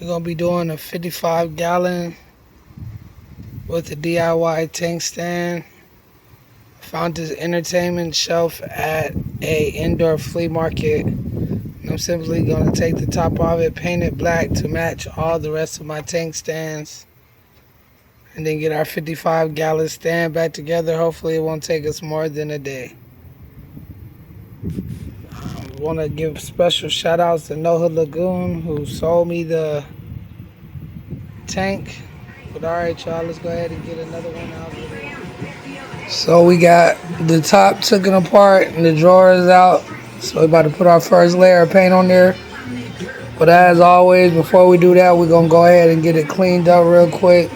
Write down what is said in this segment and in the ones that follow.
We're going to be doing a 55 gallon with a DIY tank stand. Found this entertainment shelf at a indoor flea market. And I'm simply going to take the top off it, paint it black to match all the rest of my tank stands, and then get our 55 gallon stand back together. Hopefully it won't take us more than a day. I want to give special shout outs to No Hood Lagoon, who sold me the tank. But alright, y'all, let's go ahead and get another one out of it. So we got the top taken apart and the drawers out. So we're about to put our first layer of paint on there. But as always, before we do that, we're going to go ahead and get it cleaned up real quick.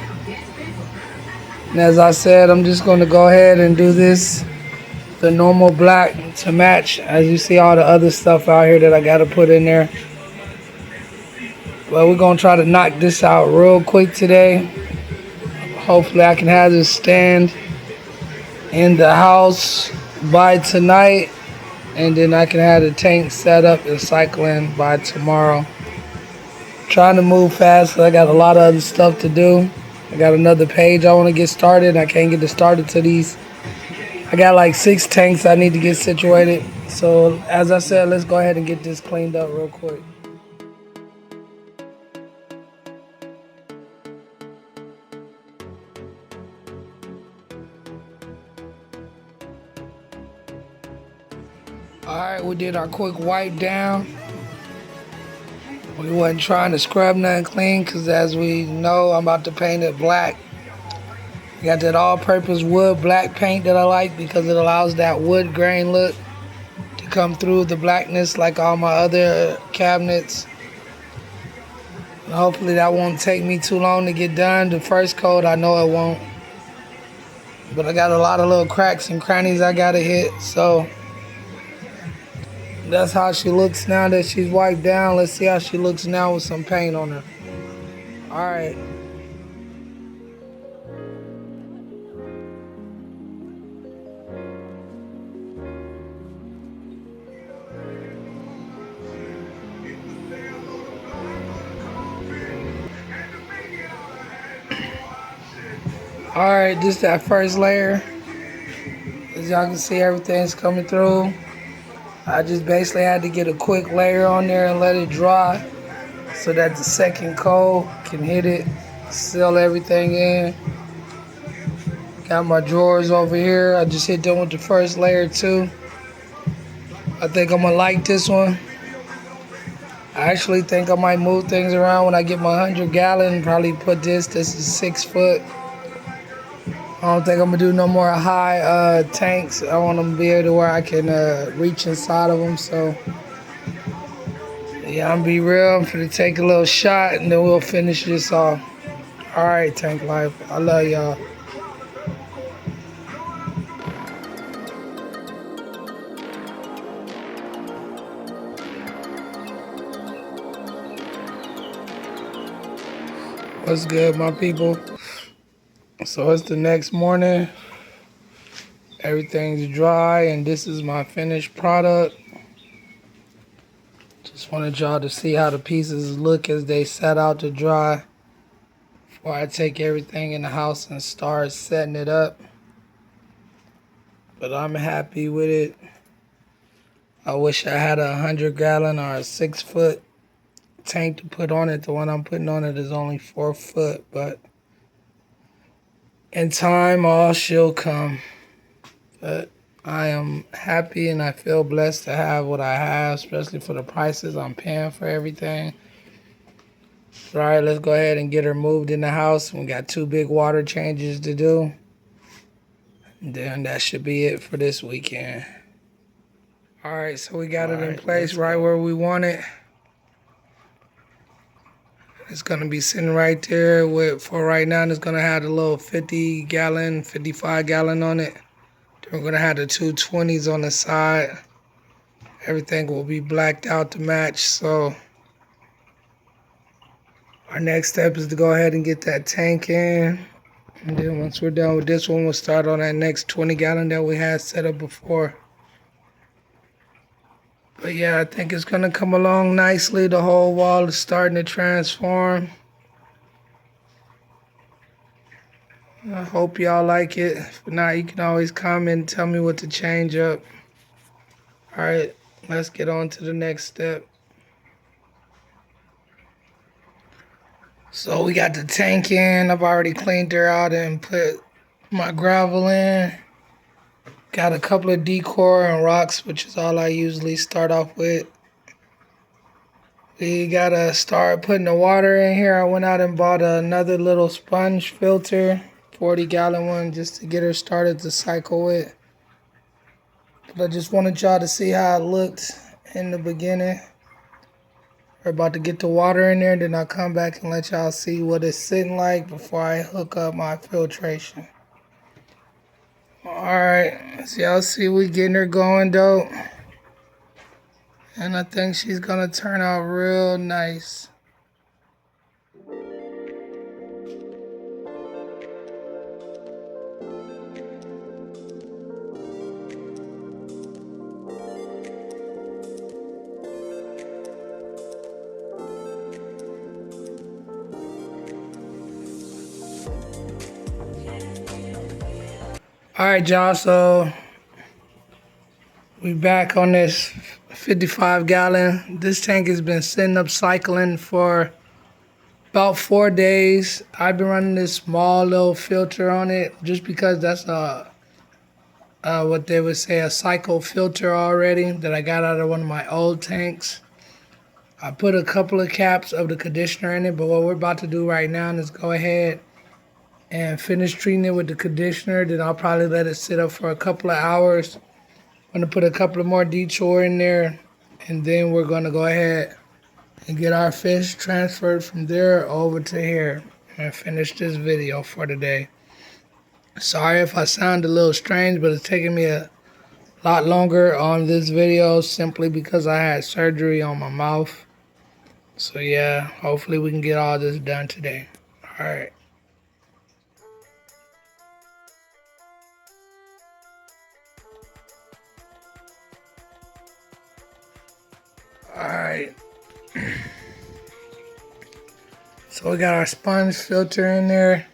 And as I said, I'm just going to go ahead and do this the normal black to match. As you see all the other stuff out here that I got to put in there. But we're going to try to knock this out real quick today. Hopefully I can have this stand in the house by tonight. And then I can have the tank set up and cycling by tomorrow. Trying to move fast because I got a lot of other stuff to do. I got another page I want to get started. I can't get it started to these. I got like 6 tanks I need to get situated. So as I said, let's go ahead and get this cleaned up real quick. Alright, we did our quick wipe down. We wasn't trying to scrub nothing clean because as we know, I'm about to paint it black. I got that all-purpose wood black paint that I like because it allows that wood grain look to come through the blackness like all my other cabinets. And hopefully that won't take me too long to get done. The first coat, I know it won't. But I got a lot of little cracks and crannies I gotta hit, so that's how she looks now that she's wiped down. Let's see how she looks now with some paint on her. Alright. Alright, just that first layer. As y'all can see, everything's coming through. I just basically had to get a quick layer on there and let it dry so that the second coat can hit it, seal everything in. Got my drawers over here. I just hit them with the first layer too. I think I'm gonna like this one. I actually think I might move things around when I get my 100 gallon. Probably put this is 6 foot. I don't think I'm gonna do no more high tanks. I want them to be able to where I can reach inside of them. So yeah, I'm gonna be real. I'm gonna take a little shot and then we'll finish this off. All right, Tank Life. I love y'all. What's good, my people? So it's the next morning. Everything's dry and this is my finished product. Just wanted y'all to see how the pieces look as they set out to dry before I take everything in the house and start setting it up. But I'm happy with it. I wish I had a 100 gallon or a 6 foot tank to put on it. The one I'm putting on it is only 4 foot, but in time all shall come. But I am happy and I feel blessed to have what I have, especially for the prices I'm paying for everything. All right, let's go ahead and get her moved in the house. We got 2 big water changes to do. And then that should be it for this weekend. All right, so we got it in place right where we want it. It's going to be sitting right there for right now. It's going to have the little 50 gallon, 55 gallon on it. Then we're going to have the 220s on the side. Everything will be blacked out to match. So our next step is to go ahead and get that tank in. And then once we're done with this one, we'll start on that next 20 gallon that we had set up before. But But yeah, I think it's gonna come along nicely. The whole wall is starting to transform. I hope y'all like it. If not, you can always comment and tell me what to change up. Alright, let's get on to the next step. So we got the tank in. I've already cleaned her out and put my gravel in. Got a couple of decor and rocks, which is all I usually start off with. We gotta start putting the water in here. I went out and bought another little sponge filter, 40-gallon one, just to get her started to cycle with. But I just wanted y'all to see how it looked in the beginning. We're about to get the water in there, then I'll come back and let y'all see what it's sitting like before I hook up my filtration. Alright, so y'all see we getting her going though. And I think she's gonna turn out real nice. Alright y'all, so we back on this 55-gallon. This tank has been sitting up cycling for about 4 days. I've been running this small little filter on it just because that's what they would say a cycle filter already that I got out of one of my old tanks. I put a couple of caps of the conditioner in it, but what we're about to do right now is go ahead and finish treating it with the conditioner. Then I'll probably let it sit up for a couple of hours. I'm gonna put a couple of more detour in there, and then we're gonna go ahead and get our fish transferred from there over to here and finish this video for today. Sorry if I sound a little strange, but it's taking me a lot longer on this video simply because I had surgery on my mouth. So yeah, hopefully we can get all this done today. All right. Alright, so we got our sponge filter in there.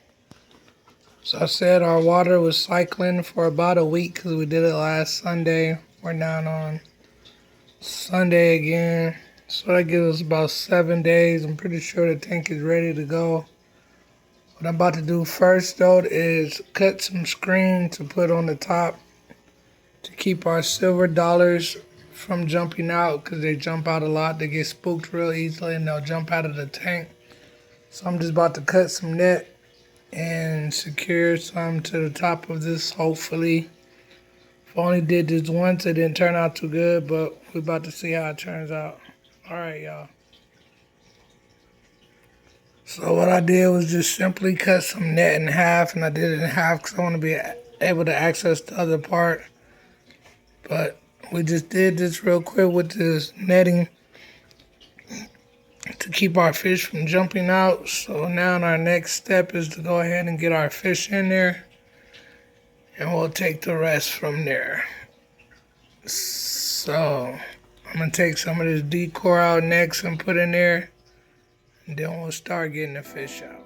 So I said our water was cycling for about a week because we did it last Sunday. We're down on Sunday again. So that gives us about 7 days. I'm pretty sure the tank is ready to go. What I'm about to do first though is cut some screen to put on the top to keep our silver dollars from jumping out, because they jump out a lot. They get spooked real easily and they'll jump out of the tank. So I'm just about to cut some net and secure some to the top of this, hopefully. If I only did this once, it didn't turn out too good, but we're about to see how it turns out. All right, y'all. So what I did was just simply cut some net in half, and I did it in half because I want to be able to access the other part. But we just did this real quick with this netting to keep our fish from jumping out. So now our next step is to go ahead and get our fish in there, and we'll take the rest from there. So I'm gonna take some of this decor out next and put in there, and then we'll start getting the fish out.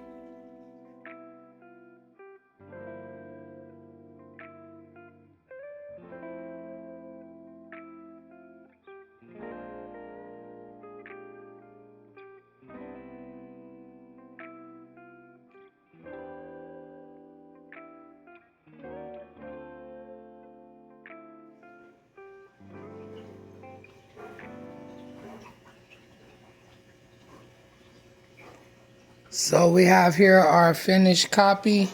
So we have here our finished copy.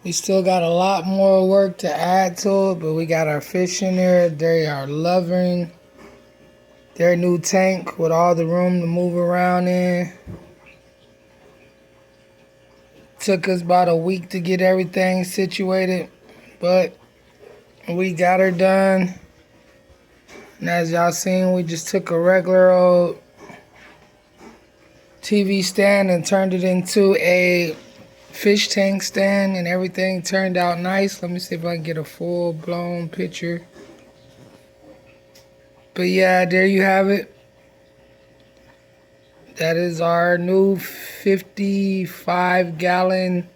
We still got a lot more work to add to it, but we got our fish in there. They are loving their new tank with all the room to move around in. Took us about a week to get everything situated, but we got her done. And as y'all seen, we just took a regular old TV stand and turned it into a fish tank stand, and everything turned out nice. Let me see if I can get a full blown picture. But yeah, there you have it. That is our new 55-gallon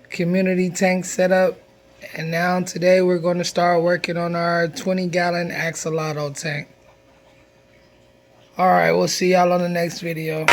community tank setup. And now today we're going to start working on our 20-gallon axolotl tank. Alright, we'll see y'all on the next video.